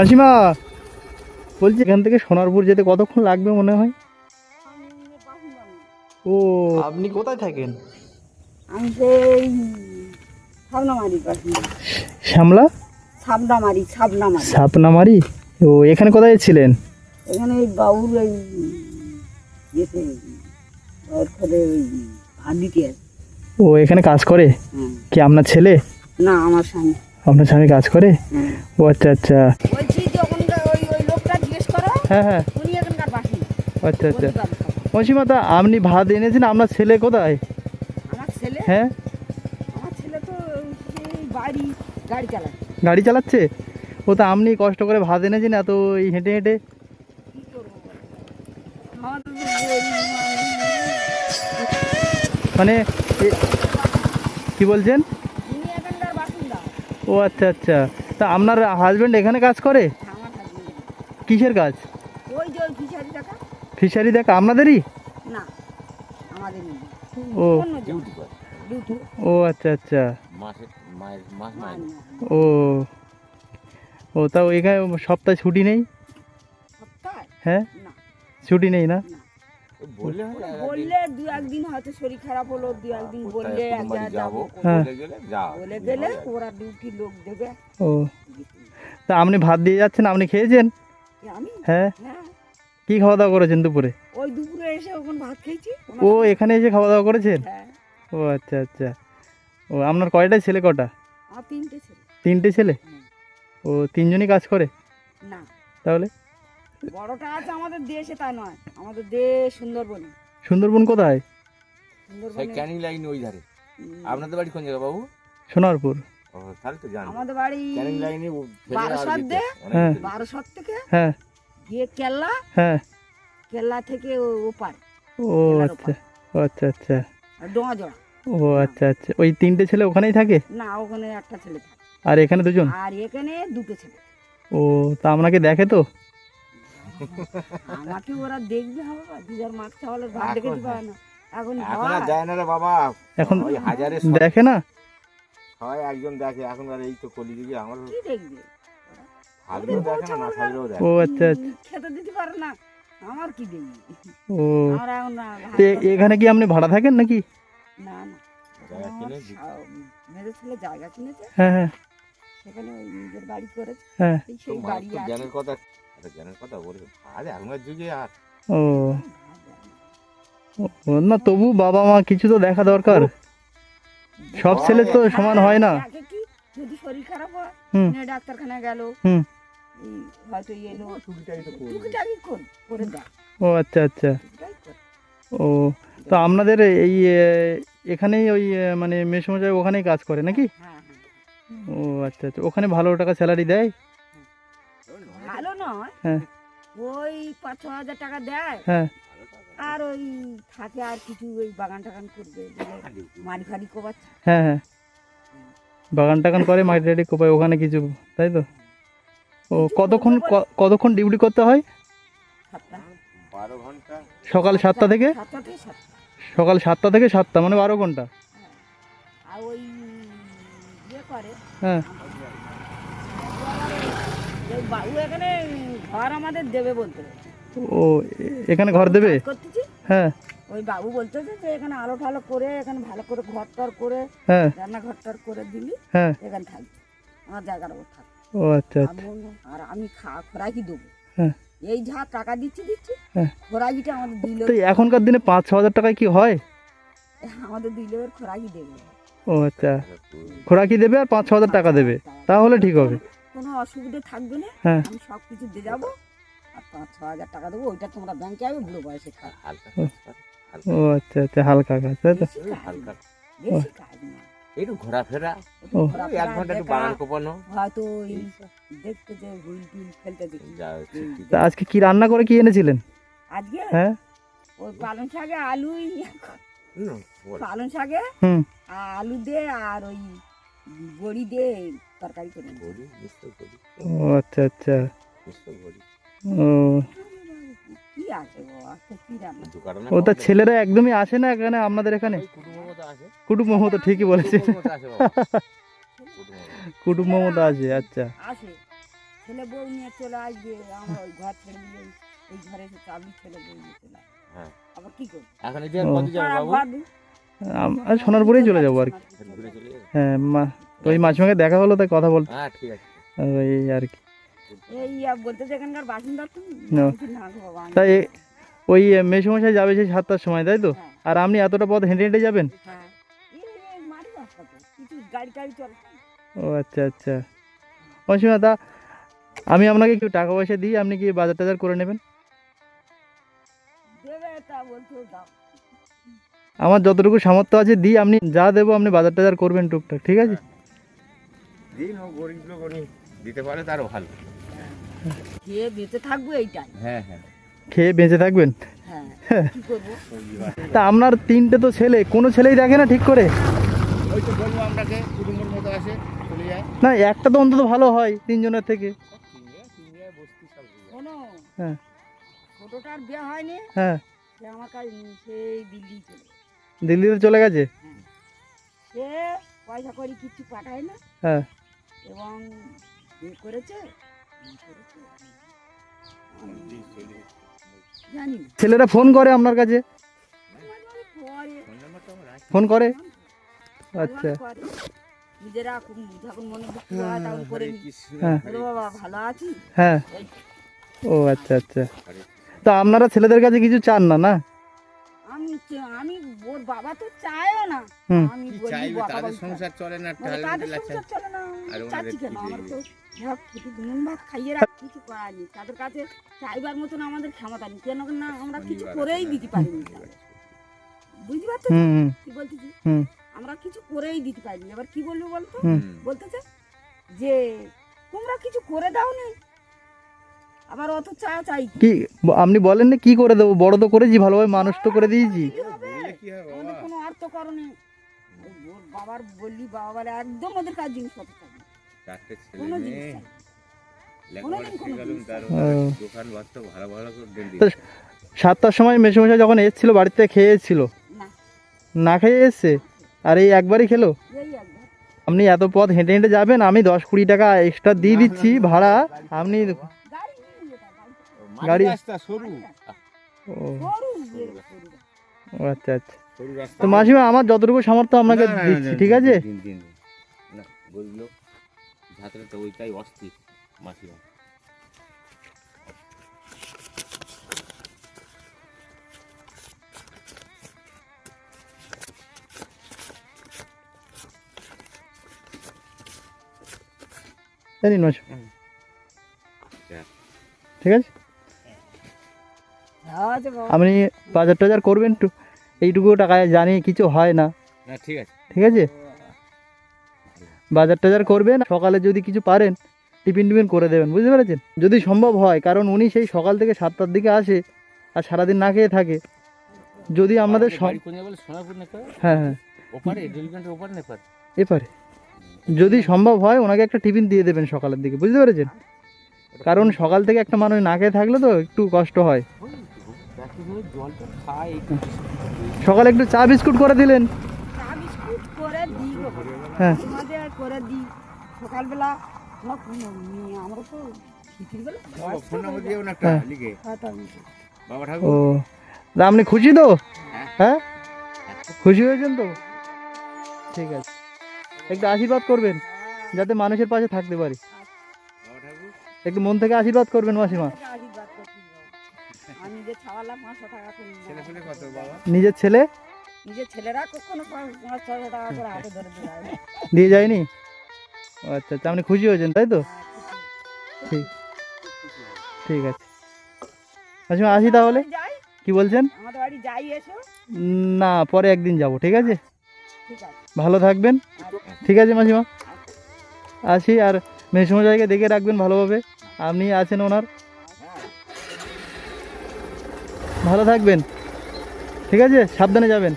মাসিমা, বলছি এখান থেকে সোনারপুর যেতে কতক্ষণ লাগবে মনে হয়? ও, আপনি কোথায় থাকেন? আমি সেই সাবনামারির বাসিন্দা। শ্যামলা সাবনামারি। সাপনামারি। ও, এখানে কোথায় ছিলেন? এখানে ওই বাবুর ওই ইয়েতে ওর খোলে ওই ভাত দিতে আছে। ও, এখানে কাজ করে? হ্যাঁ। কি আপনার ছেলে? না, আমার স্বামী। আপনার স্বামী কাজ করে? হ্যাঁ। ও আচ্ছা আচ্ছা। বলছি যে ওখানকার ওই ওই লোকটা জিজ্ঞেস করো, হ্যাঁ হ্যাঁ, উনি এখানকার বাসিন্দা। আচ্ছা আচ্ছা। বলতে পারবো সব। মাসিমা, তা আপনি ভাত এনেছেন, আপনার ছেলে কোথায়? আমার ছেলে হ্যাঁ, আমার ছেলে তো সেই বাড়ি গাড়ি চালায়। গাড়ি চালাচ্ছে? ও, তা আপনি কষ্ট করে ভাত এনেছেন এত এই হেঁটে হেঁটে? কি করবো বলো? আমাদের তো ওই মানে কি বলছেন? উনি এখানকার বাসিন্দা। ও আচ্ছা আচ্ছা। তা আপনার হাজবেন্ড এখানে কাজ করে? আমার হাজবেন্ড কিসের কাজ? ওই যে ওই ফিশারি টাকা। ফিশারি দেখা আপনাদেরই? না, আমাদের নেই। ও, অন্য ডিউটি করে। ডিউটি ও আচ্ছা আচ্ছা। মাস মাইনে। ও, ও তাও এখানে সপ্তাহে ছুটি নেই? সপ্তাহে? হ্যাঁ, না, ছুটি নেই না? না। বললে দু একদিন হয়তো শরীর খারাপ হলো, দু একদিন বললে এক জায়গায় যাবো, হ্যাঁ। বলে গেলে ওরা ডিউটি লোক দেবে। ও, তা আপনি ভাত দিয়ে যাচ্ছেন, আপনি খেয়েছেন? আমি হ্যাঁ। হ্যাঁ, কি খাওয়া দাওয়া করেছেন দুপুরে? ওই দুপুরে এসে ওখানে ভাত খেয়েছি। ও, এখানে এসে খাওয়া দাওয়া করেছেন? হ্যাঁ। ও আচ্ছা আচ্ছা। ও, আপনার কয়টা ছেলে কটা? আমার তিনটে ছেলে। তিনটে ছেলে? হুম। ও, তিনজনই কাজ করে? না, তাহলে বড়টা আছে আমাদের দেশে, তা নয়, আমাদের দেশ সুন্দরবনে। সুন্দরবন কোথায়? সুন্দরবনে ক্যানিং লাইন ওই ধারে। আপনাদের বাড়ি কোন জায়গা বাবু? সোনারপুর। ও, তাহলে তো জানি। আমাদের বাড়ি ক্যানিং লাইনে বারাসাত দে, হ্যাঁ। 1200 থেকে হ্যাঁ গিয়ে কেল্লা, হ্যাঁ। কেল্লা থেকে ওপার ও আচ্ছা, ও আচ্ছা আচ্ছা। ডোঙা জোড়া। ও আচ্ছা আচ্ছা, ওই তিনটে ছেলে ওখানেই থাকে? না, ওখানে একটা ছেলে থাকে, আর এখানে দুজন? আর এখানে দুটো ছেলে। ও, তা আপনাকে দেখে তো? আমাকে ওরা দেখবে হবে, দুজার মাছ চাওয়ালের ভাত দেখে দিবে না এখন। এখন আর যায় না রে বাবা। এখন ওই হাজারে দেখে না? সবাই একজন দেখে এখন। আর এই তো কলিযুগে আমার কি দেখবে? থাকলেও দেখে না, না থাকলেও দেখে। ও আচ্ছা আচ্ছা। খেতে দিতে পারে না, আমার কি দেখবে? ও, আমরা এখন না তো এখানে কি আপনি ভাড়া থাকেন নাকি? না না, জায়গা কিনে মেয়েদের ছেলে জায়গা কিনেছে, হ্যাঁ হ্যাঁ সেখানে ওই নিজের বাড়ি করেছে। হ্যাঁ। সেই বাড়ি আছে। জ্ঞানের কথা, একটা জ্ঞানের কথা বলবে। আরে এখনকার যুগে আর ও, ও না, তবু বাবা মা কিছু তো দেখা দরকার। সব ছেলে তো সমান হয় না। দেখে কি, যদি শরীর খারাপ হয়, হুম মেয়ে ডাক্তারখানায় গেল, হুম। এই হয়তো এলো, টুকিটাকি তো করবে। টুকিটাকি করে দেয়, ও আচ্ছা আচ্ছা। টুকিটাকি করে। ও, তো আপনাদের এই এখানেই ওই মানে মেসমশাই ওখানেই কাজ করে নাকি? হ্যাঁ হ্যাঁ, ও আচ্ছা আচ্ছা, ওখানে ভালো টাকা স্যালারি দেয়? ভালো নয়, হ্যাঁ ওই 5-6 হাজার টাকা দেয়। হ্যাঁ। আর ওই থাকে আর কিছু, ওই বাগান টাগান করবে বলে মারি ফাড়ি কোবাচ্ছে। হ্যাঁ হ্যাঁ, বাগান টাগান করে, মাটি টাটি কোপায় ওখানে কিছু, তাই তো? ও, কতক্ষণ ডিউটি করতে হয়? 7টা 12 ঘন্টা। সকাল 7টা থেকে? 7টা থেকে 7টা। সকাল 7টা থেকে 7টা, মানে 12 ঘন্টা? হ্যাঁ। আর ওই ইয়ে করে, হ্যাঁ। ওই বাবু এখানে ঘর আমাদের দেবে বলতে, ও, এখানে ঘর দেবে? কাজ করতেছি, হ্যাঁ ওই বাবু বলতেছে যে এখানে আলো ঠালো করে, এখানে ভালো করে ঘর টর করে, হ্যাঁ রান্নাঘর টর করে দিলি হ্যাঁ। এখানে থাকবে, আমার জায়গার ওপর থাকবে। ও আচ্ছা আচ্ছা। আমি বললাম, আর আমি খোরাকি দেবো, হ্যাঁ এই যা টাকা দিচ্ছি হ্যাঁ। খোরাকিটা আমাদের দিল, তো এখনকার দিনে 5-6 হাজার টাকায় কি হয়? আমাদের দিলের খোরাকি দেবে। ও আচ্ছা, খোরাকি দেবে আর 5-6 হাজার টাকা দেবে, তাহলে ঠিক হবে। কোনো অসুবিধে থাকবে না, হ্যাঁ। আমি সব কিছু দিয়ে যাবো, আর 5-6 হাজার টাকা দেবো, ওইটা তোমরা ব্যাংকে যাবে, বুড়ো বয়সে খাও। হালকা ও আচ্ছা আচ্ছা, হালকা কাজ, তাই তো? বেশি কাজ হালকা। না, বেশি কাজ না, একটু ঘোরাফেরা, একটু ও। ঘোরাফেরা, 1 ঘন্টা একটু দেখা, বাগান কোপানো। হয়তো ওই দেখতে যে হুইল টুইল ফেলতে দেখি। যা ছুটি তা আজকে কি রান্না করে কি এনেছিলেন? আজকে হ্যাঁ। ওই পালং শাকে আলুই, হুম, বল। পালং শাকে হুম। আলু দে আর ওই বড়ি দিয়ে তরকারি করে নেবো। বলি, নিশ্চয় বলি, ও আচ্ছা আচ্ছা। নিশ্চয় বলি। ও, কি আছে বাবা, তো কি রান্না? দোকানে ও তা ছেলেরা একদমই আসে না এখানে আপনাদের এখানে? ওই কুটুম্বের মতো আসে। কুটুম্ব মতো, ঠিকই বলেছে, কুটুম্বের মতো আসে বাবা। কুটুম্বের মতো। কুটুম্ব মতো আসে, আচ্ছা। আসে, ছেলে বউ নিয়ে চলে আসবে, আমরা ওই ঘর ছেড়ে দিয়ে এই ঘরে এসে চাবি ছেলে বউ নিয়ে চলে আসবে। হ্যাঁ। আবার কি করবো? এখন এই যে কত যাবে বাবু? আর সোনারপুরেই চলে যাবো আর কি। ঘুরে চলে যাবে? হ্যাঁ তো ওই মাঝে দেখা হলো তাই কথা বলতে হ্যাঁ ঠিক আছে। এই আর কি। এই বলতেছে এখানকার বাসিন্দা তুমি? না। বলছি, না গো বাবা, আমি- তাই ওই মেসোমশাই যাবে সেই 7টার সময় তাই তো? হ্যাঁ, আর আপনি এতটা পথ হেঁটে হেঁটে যাবেন? হ্যাঁ। এই মাটি রাস্তা তো, কিছু গাড়ি টাড়ি চলে। ও আচ্ছা আচ্ছা। মাসিমা তা আমি আপনাকে একটু টাকা পয়সা দিই, আপনি কি বাজার টাজার করে নেবেন? দেবে তা বলছো দাও। আমার যতটুকু সামর্থ্য আছে দিই, আপনি যা দেবো আপনি বাজার টাজার করবেন টুকটাক, ঠিক আছে? দিন ও গরিব লোক উনি দিতে পারে তারও ভালো। খেয়ে বেঁচে থাকবো এইটাই। হ্যাঁ হ্যাঁ। খেয়ে বেঁচে থাকবেন। হ্যাঁ, কি করবো? তা আপনার 3টে তো ছেলে, কোনো ছেলেই দেখে না ঠিক করে? ওই তো বলবো আপনাকে কুটুম্বর মতো আসে চলে যায়। না একটা তো অন্তত ভালো হয় 3জনের থেকে। বস্তি সব শোনো, হ্যাঁ ছোটটার বিয়ে হয়নি, হ্যাঁ। সে আমার কাছে সেই দিল্লি চলে গেছে। দিল্লিতে চলে গেছে? সে পয়সা করি কিছু পাঠায় না, হ্যাঁ। এবং বিয়ে করেছে, জানি না। ছেলেরা ফোন করে আপনার কাছে? ফোন করে? আচ্ছা। করে। নিজেরা খুব যখন মনে দুঃখ হয় তখন করে নি। হ্যাঁ বলো, বাবা ভালো আছি? হ্যাঁ। এই ও আচ্ছা আচ্ছা। তা আপনারা ছেলেদের কাছে কিছু চান না না? আমি ওর বাবা তো চায়ও না। হুম। আমি কি বলি চাইবে, বাবা তাদের বলছে, সংসার চলে না, বলে, টাল তাদের লাগছে। সংসার চলে না, আর ওনাদের চাচ্ছি কেন? কি আমরা তো দিয়ে? সব খেতে নুন ভাত খাইয়ে রাখ, কিছু করার নেই। তাদের কাছে চাইবার মতন আমাদের ক্ষমতা নেই, কেন না আমরা কিছু করেই দিতে পারিনি। বুঝতে পারছো তো? হুম হুম কি বলতেছি? হুম আমরা কিছু করেই দিতে পারিনি। এবার কি বলবো বলতো? হুম। বলতেছে যে তোমরা কিছু করে দাওনি, আবার অত চাই কি? কি আপনি বলেন না কি করে দেবো? বড় তো করেছি, ভালোভাবে মানুষ তো করে দিয়েছি। কি হবে? বললে কি হবে আমাদের বাবা? কোনো অর্থ করণে। ওর বাবার বললি, বাবা বলে একদম ওদের কাজ জিনিসপত্র চাই না, চারটে ছেলে কোনো জিনিস মেয়ে চাই না। লেখাপড়া কোনোদিন শিখে গেলাম, তার ও। দোকান বাস্ত ভালো ভালো করে দেন তো 7টার সময় মেসোমশাই যখন এসেছিল বাড়িতে খেয়ে এসেছিল? না, না খেয়ে এসছে? আর এই একবারই খেলো? এই একবার আপনি এত পথ হেঁটে হেঁটে যাবেন, আমি 10-20 টাকা এক্সট্রা দিয়ে দিচ্ছি ভাড়া, আপনি গাড়ি নিয়ে যেতে হয়, গাড়ি- রাস্তা সরু ও সরু ইয়ে, সরু রাস্তা। ও আচ্ছা আচ্ছা। সরু রাস্তা। তো মাসিমা আমার যতটুকু সামর্থ্য আপনাকে না, না, না, দিচ্ছি, না, ঠিক আছে? দিন, দিন, দিন। না বললো ঝাঁতরে তো ওইটাই অস্থির মাসিমা। জানি মাসি, দেখ, ঠিক আছে? আচ্ছা বাবা, আপনি বাজার টাজার করবেন তো, এইটুকু টাকায় জানি কিছু হয় না, না ঠিক আছে। ঠিক আছে? বাজার টাজার করবেন, সকালে যদি কিছু পারেন টিফিন টিফিন করে দেবেন, বুঝতে পেরেছেন? যদি সম্ভব হয়, কারণ উনি সেই সকাল থেকে 7টার দিকে আসে আর সারাদিন না খেয়ে থাকে। যদি আমাদের বাড়ি কোন জায়গায় বলে? সোনারপুর নেপাল হ্যাঁ হ্যাঁ ওপারে, রেলগেটের ওপারে নেপাল। এপারে যদি সম্ভব হয় ওনাকে একটা টিফিন দিয়ে দেবেন সকালের দিকে, বুঝতে পেরেছেন? কারণ সকাল থেকে একটা মানুষ না খেয়ে থাকলে তো একটু কষ্ট হয়। জলটা খায় সকালে একটু চা বিস্কুট করে দিলেন। চা বিস্কুট করে দিই গো, হ্যাঁ আমাদের করে দিই সকালবেলা। আমরা তো শীতের বেলা ফোন নাম্বার দিও না একটা হ্যাঁ। লিখে। খাতা দিই। বাবা ও ঠাকুর তা আপনি খুশি তো? হ্যাঁ খুশি হয়েছেন তো? ঠিক আছে, একটু আশীর্বাদ করবেন যাতে মানুষের পাশে থাকতে পারি। বাবা ঠাকুর একটু মন থেকে আশীর্বাদ করবেন মাসিমা। আমাকে আশীর্বাদ করতে বাবা। আমি যে ছাওয়ালাম 500 টাকা করে নিলাম। ছেলে ফেলে কত বাবা? নিজের ছেলে নিজের ছেলেরা কখনো 500-600 টাকা করে হাতে ধরে দিয়ে যায় না। দিয়ে যায়নি? ও আচ্ছা আচ্ছা, আপনি খুশি হয়েছেন তাই তো? ঠিক ঠিক আছে মাসিমা, আসি তাহলে। যাই, কি বলছেন? আমাদের বাড়ি যাই, এসো। না পরে একদিন যাব, ঠিক আছে? ঠিক আছে। ভালো থাকবেন, আচ্ছা। ঠিক আছে মাসিমা। আসি, আর মেসমশাইকে দেখে রাখবেন ভালোভাবে, আপনি আছেন ওনার। ভালো থাকবেন, ঠিক আছে? সাবধানে যাবেন।